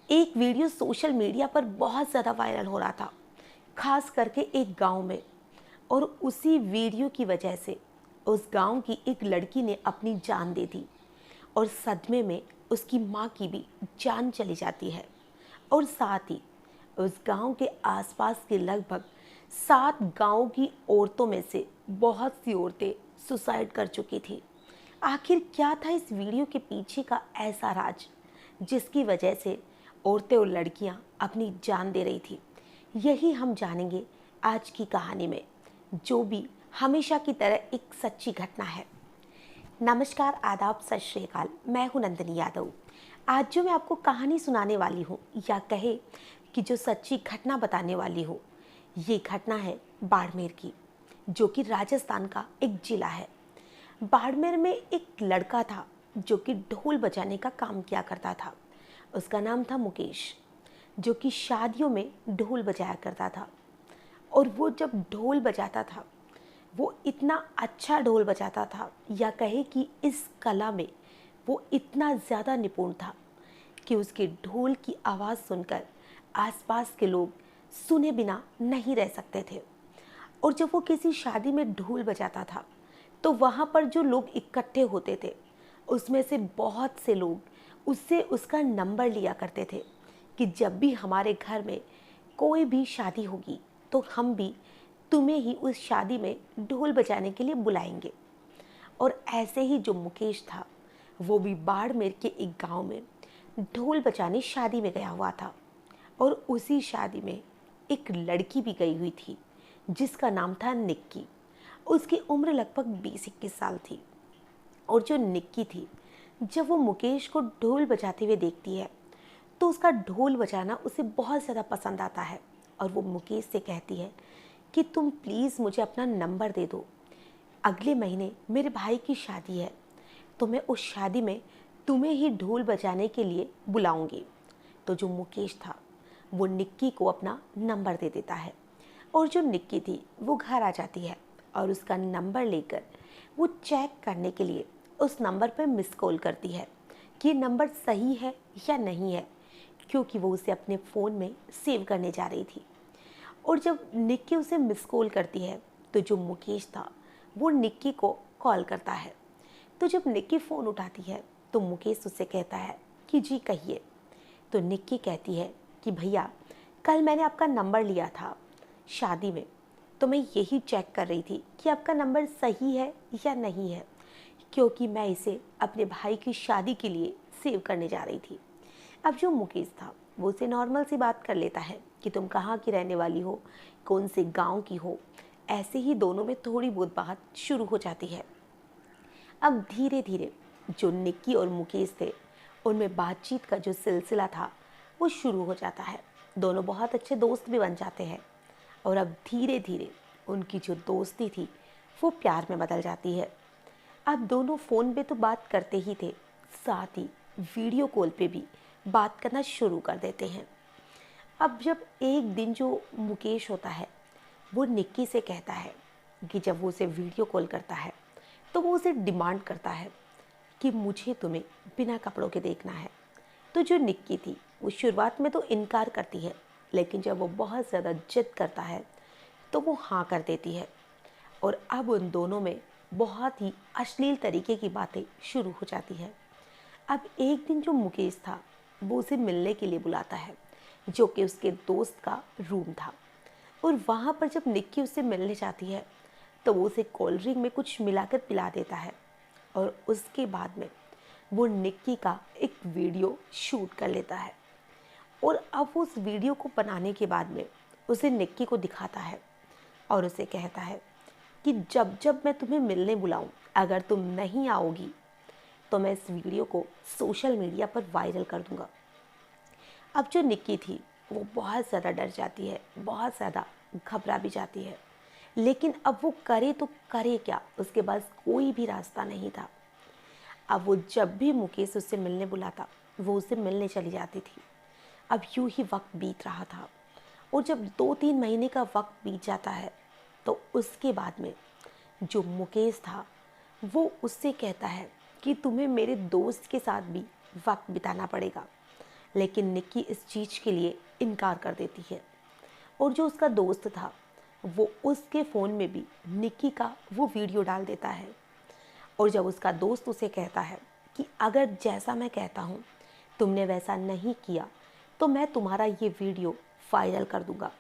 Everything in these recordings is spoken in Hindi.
एक वीडियो सोशल मीडिया पर बहुत ज़्यादा वायरल हो रहा था, खास करके एक गांव में। और उसी वीडियो की वजह से उस गांव की एक लड़की ने अपनी जान दे दी और सदमे में उसकी माँ की भी जान चली जाती है। और साथ ही उस गांव के आसपास के लगभग 7 गांव की औरतों में से बहुत सी औरतें सुसाइड कर चुकी थी। आखिर क्या था इस वीडियो के पीछे का ऐसा राज जिसकी वजह से औरतें और लड़कियां अपनी जान दे रही थी? यही हम जानेंगे आज की कहानी में, जो भी हमेशा की तरह एक सच्ची घटना है। नमस्कार, आदाब, सत श्री अकाल। मैं हूं नंदिनी यादव। आज जो मैं आपको कहानी सुनाने वाली हूं, या कहे कि जो सच्ची घटना बताने वाली हूं, ये घटना है बाड़मेर की, जो कि राजस्थान का एक जिला है। बाड़मेर में एक लड़का था जो कि ढोल बजाने का काम किया करता था। उसका नाम था मुकेश, जो कि शादियों में ढोल बजाया करता था। और वो जब ढोल बजाता था, वो इतना अच्छा ढोल बजाता था, या कहे कि इस कला में वो इतना ज़्यादा निपुण था कि उसके ढोल की आवाज़ सुनकर आसपास के लोग सुने बिना नहीं रह सकते थे। और जब वो किसी शादी में ढोल बजाता था, तो वहाँ पर जो लोग इकट्ठे होते थे, उसमें से बहुत से लोग उससे उसका नंबर लिया करते थे कि जब भी हमारे घर में कोई भी शादी होगी तो हम भी तुम्हें ही उस शादी में ढोल बजाने के लिए बुलाएंगे। और ऐसे ही जो मुकेश था, वो भी बाड़मेर के एक गांव में ढोल बजाने शादी में गया हुआ था। और उसी शादी में एक लड़की भी गई हुई थी जिसका नाम था निक्की। उसकी उम्र लगभग 20-21 साल थी। और जो निक्की थी, जब वो मुकेश को ढोल बजाते हुए देखती है तो उसका ढोल बजाना उसे बहुत ज़्यादा पसंद आता है। और वो मुकेश से कहती है कि तुम प्लीज़ मुझे अपना नंबर दे दो, अगले महीने मेरे भाई की शादी है, तो मैं उस शादी में तुम्हें ही ढोल बजाने के लिए बुलाऊंगी। तो जो मुकेश था, वो निक्की को अपना नंबर दे देता है। और जो निक्की थी, वो घर आ जाती है और उसका नंबर लेकर वो चेक करने के लिए उस नंबर पर मिस कॉल करती है कि नंबर सही है या नहीं है, क्योंकि वो उसे अपने फ़ोन में सेव करने जा रही थी। और जब निक्की उसे मिस कॉल करती है, तो जो मुकेश था, वो निक्की को कॉल करता है। तो जब निक्की फ़ोन उठाती है, तो मुकेश उससे कहता है कि जी कहिए। तो निक्की कहती है कि भैया, कल मैंने आपका नंबर लिया था शादी में, तो मैं यही चेक कर रही थी कि आपका नंबर सही है या नहीं है, क्योंकि मैं इसे अपने भाई की शादी के लिए सेव करने जा रही थी। अब जो मुकेश था, वो उसे नॉर्मल सी बात कर लेता है कि तुम कहाँ की रहने वाली हो, कौन से गांव की हो। ऐसे ही दोनों में थोड़ी बहुत बात शुरू हो जाती है। अब धीरे धीरे जो निक्की और मुकेश थे, उनमें बातचीत का जो सिलसिला था वो शुरू हो जाता है। दोनों बहुत अच्छे दोस्त भी बन जाते हैं। और अब धीरे धीरे उनकी जो दोस्ती थी वो प्यार में बदल जाती है। अब दोनों फ़ोन पे तो बात करते ही थे, साथ ही वीडियो कॉल पे भी बात करना शुरू कर देते हैं। अब जब एक दिन जो मुकेश होता है, वो निक्की से कहता है कि जब वो उसे वीडियो कॉल करता है, तो वो उसे डिमांड करता है कि मुझे तुम्हें बिना कपड़ों के देखना है। तो जो निक्की थी, वो शुरुआत में तो इनकार करती है, लेकिन जब वो बहुत ज़्यादा जिद करता है तो वो हाँ कर देती है। और अब उन दोनों में बहुत ही अश्लील तरीके की बातें शुरू हो जाती है। अब एक दिन जो मुकेश था, वो उसे मिलने के लिए बुलाता है, जो कि उसके दोस्त का रूम था। और वहाँ पर जब निक्की उससे मिलने जाती है, तो वो उसे कोल्ड ड्रिंक में कुछ मिलाकर पिला देता है। और उसके बाद में वो निक्की का एक वीडियो शूट कर लेता है। और अब वो उस वीडियो को बनाने के बाद में उसे निक्की को दिखाता है और उसे कहता है कि जब जब मैं तुम्हें मिलने बुलाऊं, अगर तुम नहीं आओगी तो मैं इस वीडियो को सोशल मीडिया पर वायरल कर दूंगा। अब जो निक्की थी, वो बहुत ज़्यादा डर जाती है, बहुत ज़्यादा घबरा भी जाती है। लेकिन अब वो करे तो करे क्या, उसके पास कोई भी रास्ता नहीं था। अब वो जब भी मुकेश उससे मिलने बुलाता, वो उससे मिलने चली जाती थी। अब यूं ही वक्त बीत रहा था। और जब 2-3 महीने का वक्त बीत जाता है, तो उसके बाद में जो मुकेश था, वो उससे कहता है कि तुम्हें मेरे दोस्त के साथ भी वक्त बिताना पड़ेगा। लेकिन निक्की इस चीज़ के लिए इनकार कर देती है। और जो उसका दोस्त था वो उसके फ़ोन में भी निक्की का वो वीडियो डाल देता है। और जब उसका दोस्त उसे कहता है कि अगर जैसा मैं कहता हूँ तुमने वैसा नहीं किया तो मैं तुम्हारा ये वीडियो वायरल कर दूंगा,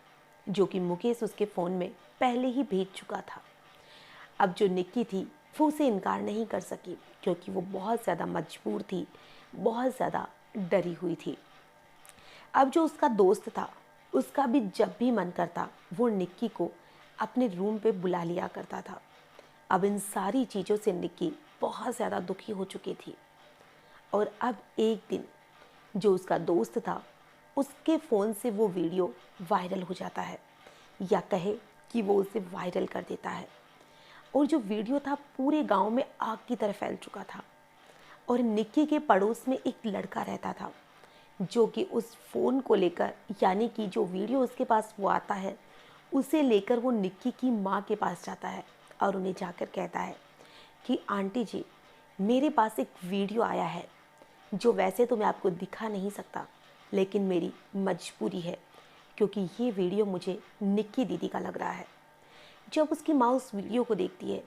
जो कि मुकेश उसके फ़ोन में पहले ही भेज चुका था। अब जो निक्की थी वो उसे इनकार नहीं कर सकी, क्योंकि वो बहुत ज़्यादा मजबूर थी, बहुत ज़्यादा डरी हुई थी। अब जो उसका दोस्त था उसका भी जब भी मन करता वो निक्की को अपने रूम पे बुला लिया करता था। अब इन सारी चीज़ों से निक्की बहुत ज़्यादा दुखी हो चुकी थी। और अब एक दिन जो उसका दोस्त था उसके फ़ोन से वो वीडियो वायरल हो जाता है, या कहे कि वो उसे वायरल कर देता है। और जो वीडियो था पूरे गांव में आग की तरह फैल चुका था। और निक्की के पड़ोस में एक लड़का रहता था जो कि उस फ़ोन को लेकर, यानी कि जो वीडियो उसके पास वो आता है उसे लेकर वो निक्की की माँ के पास जाता है और उन्हें जाकर कहता है कि आंटी जी, मेरे पास एक वीडियो आया है जो वैसे तो मैं आपको दिखा नहीं सकता, लेकिन मेरी मजबूरी है, क्योंकि ये वीडियो मुझे निक्की दीदी का लग रहा है। जब उसकी माँ उस वीडियो को देखती है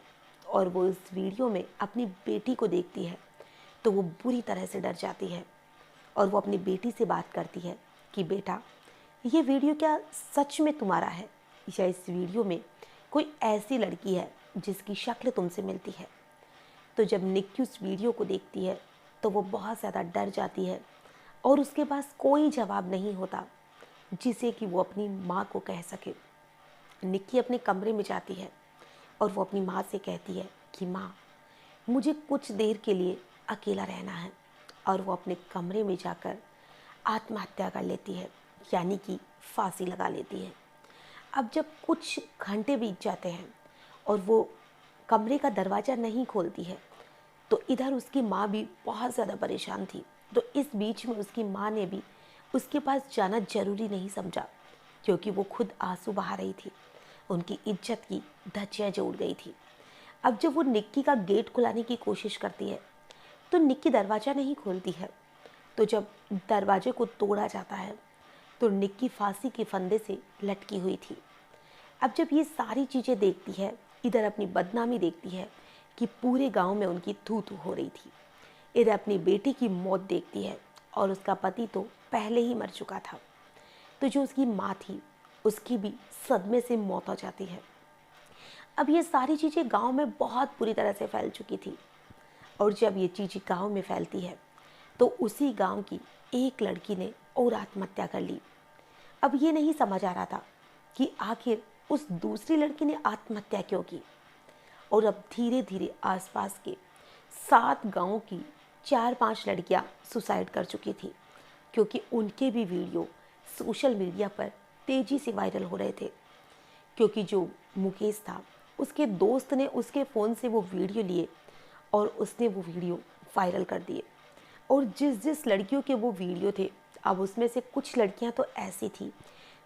और वो उस वीडियो में अपनी बेटी को देखती है तो वो बुरी तरह से डर जाती है। और वो अपनी बेटी से बात करती है कि बेटा, ये वीडियो क्या सच में तुम्हारा है, या इस वीडियो में कोई ऐसी लड़की है जिसकी शक्ल तुमसे मिलती है। तो जब निक्की उस वीडियो को देखती है तो वो बहुत ज़्यादा डर जाती है और उसके पास कोई जवाब नहीं होता जिसे कि वो अपनी माँ को कह सके। निक्की अपने कमरे में जाती है और वो अपनी माँ से कहती है कि माँ, मुझे कुछ देर के लिए अकेला रहना है। और वो अपने कमरे में जाकर आत्महत्या कर लेती है, यानी कि फांसी लगा लेती है। अब जब कुछ घंटे बीत जाते हैं और वो कमरे का दरवाज़ा नहीं खोलती है तो इधर उसकी माँ भी बहुत ज़्यादा परेशान थी। तो इस बीच में उसकी माँ ने भी उसके पास जाना ज़रूरी नहीं समझा, क्योंकि वो खुद आंसू बहा रही थी। उनकी इज्जत की धज्जियाँ जो उड़ गई थी। अब जब वो निक्की का गेट खुलाने की कोशिश करती है तो निक्की दरवाज़ा नहीं खोलती है। तो जब दरवाजे को तोड़ा जाता है तो निक्की फांसी के फंदे से लटकी हुई थी। अब जब ये सारी चीज़ें देखती है, इधर अपनी बदनामी देखती है कि पूरे गांव में उनकी थू थू हो रही थी, इधर अपनी बेटी की मौत देखती है और उसका पति तो पहले ही मर चुका था। तो जो उसकी माँ थी उसकी भी सदमे से मौत हो जाती है। अब ये सारी चीज़ें गांव में बहुत बुरी तरह से फैल चुकी थी। और जब ये चीज़ें गांव में फैलती है तो उसी गांव की एक लड़की ने और आत्महत्या कर ली। अब ये नहीं समझ आ रहा था कि आखिर उस दूसरी लड़की ने आत्महत्या क्यों की। और अब धीरे धीरे आसपास के 7 गांवों की 4-5 लड़कियां सुसाइड कर चुकी थी, क्योंकि उनके भी वीडियो सोशल मीडिया पर तेज़ी से वायरल हो रहे थे। क्योंकि जो मुकेश था उसके दोस्त ने उसके फ़ोन से वो वीडियो लिए और उसने वो वीडियो वायरल कर दिए। और जिस जिस लड़कियों के वो वीडियो थे, अब उसमें से कुछ लड़कियां तो ऐसी थी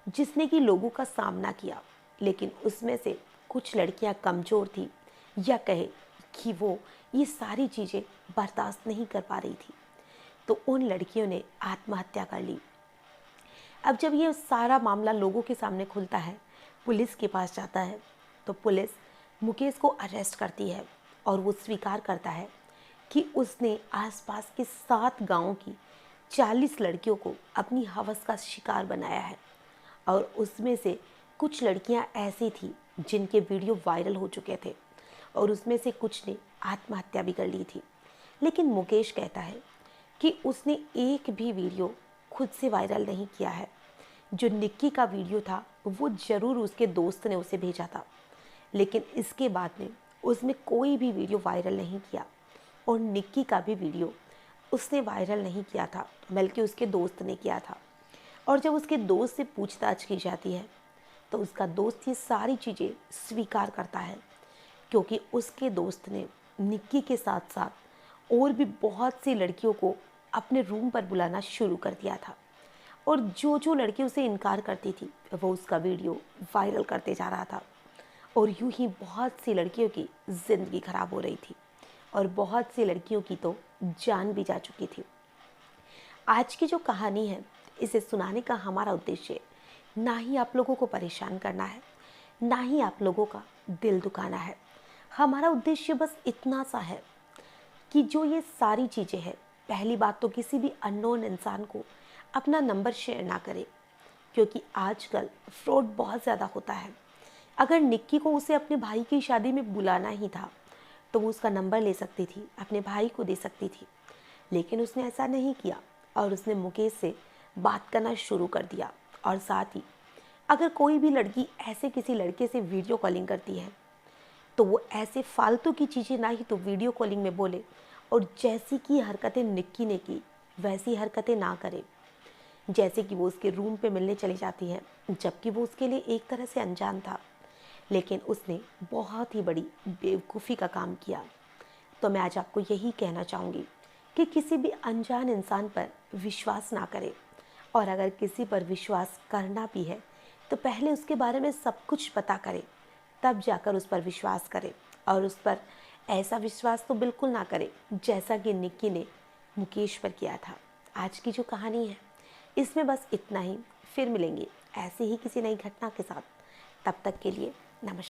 जिसने कि लोगों का सामना किया, लेकिन उसमें से कुछ लड़कियां कमज़ोर थी, या कहे कि वो ये सारी चीज़ें बर्दाश्त नहीं कर पा रही थी। तो उन लड़कियों ने आत्महत्या कर ली। अब जब ये सारा मामला लोगों के सामने खुलता है, पुलिस के पास जाता है, तो पुलिस मुकेश को अरेस्ट करती है और वो स्वीकार करता है कि उसने आसपास के 7 गांवों की 40 लड़कियों को अपनी हवस का शिकार बनाया है। और उसमें से कुछ लड़कियां ऐसी थी जिनके वीडियो वायरल हो चुके थे और उसमें से कुछ ने आत्महत्या भी कर ली थी। लेकिन मुकेश कहता है कि उसने एक भी वीडियो खुद से वायरल नहीं किया है। जो निक्की का वीडियो था वो ज़रूर उसके दोस्त ने उसे भेजा था, लेकिन इसके बाद में उसने कोई भी वीडियो वायरल नहीं किया। और निक्की का भी वीडियो उसने वायरल नहीं किया था, बल्कि उसके दोस्त ने किया था। और जब उसके दोस्त से पूछताछ की जाती है तो उसका दोस्त ये सारी चीज़ें स्वीकार करता है, क्योंकि उसके दोस्त ने निक्की के साथ साथ और भी बहुत सी लड़कियों को अपने रूम पर बुलाना शुरू कर दिया था। और जो जो लड़की उसे इनकार करती थी वो उसका वीडियो वायरल करते जा रहा था। और यूं ही बहुत सी लड़कियों की ज़िंदगी खराब हो रही थी और बहुत सी लड़कियों की तो जान भी जा चुकी थी। आज की जो कहानी है, इसे सुनाने का हमारा उद्देश्य ना ही आप लोगों को परेशान करना है, ना ही आप लोगों का दिल दुखाना है। हमारा उद्देश्य बस इतना सा है कि जो ये सारी चीज़ें हैं, पहली बात तो किसी भी अननोन इंसान को अपना नंबर शेयर ना करें, क्योंकि आजकल फ्रॉड बहुत ज़्यादा होता है। अगर निक्की को उसे अपने भाई की शादी में बुलाना ही था तो वो उसका नंबर ले सकती थी, अपने भाई को दे सकती थी, लेकिन उसने ऐसा नहीं किया और उसने मुकेश से बात करना शुरू कर दिया। और साथ ही अगर कोई भी लड़की ऐसे किसी लड़के से वीडियो कॉलिंग करती है तो वो ऐसे फालतू की चीज़ें ना ही तो वीडियो कॉलिंग में बोले, और जैसी की हरकतें निक्की ने की वैसी हरकतें ना करे। जैसे कि वो उसके रूम पे मिलने चली जाती है, जबकि वो उसके लिए एक तरह से अनजान था, लेकिन उसने बहुत ही बड़ी बेवकूफ़ी का काम किया। तो मैं आज आपको यही कहना चाहूँगी कि किसी भी अनजान इंसान पर विश्वास ना करें, और अगर किसी पर विश्वास करना भी है तो पहले उसके बारे में सब कुछ पता करें, तब जाकर उस पर विश्वास करें। और उस पर ऐसा विश्वास तो बिल्कुल ना करें जैसा कि निक्की ने मुकेश पर किया था। आज की जो कहानी है इसमें बस इतना ही। फिर मिलेंगे ऐसी ही किसी नई घटना के साथ। तब तक के लिए नमस्कार।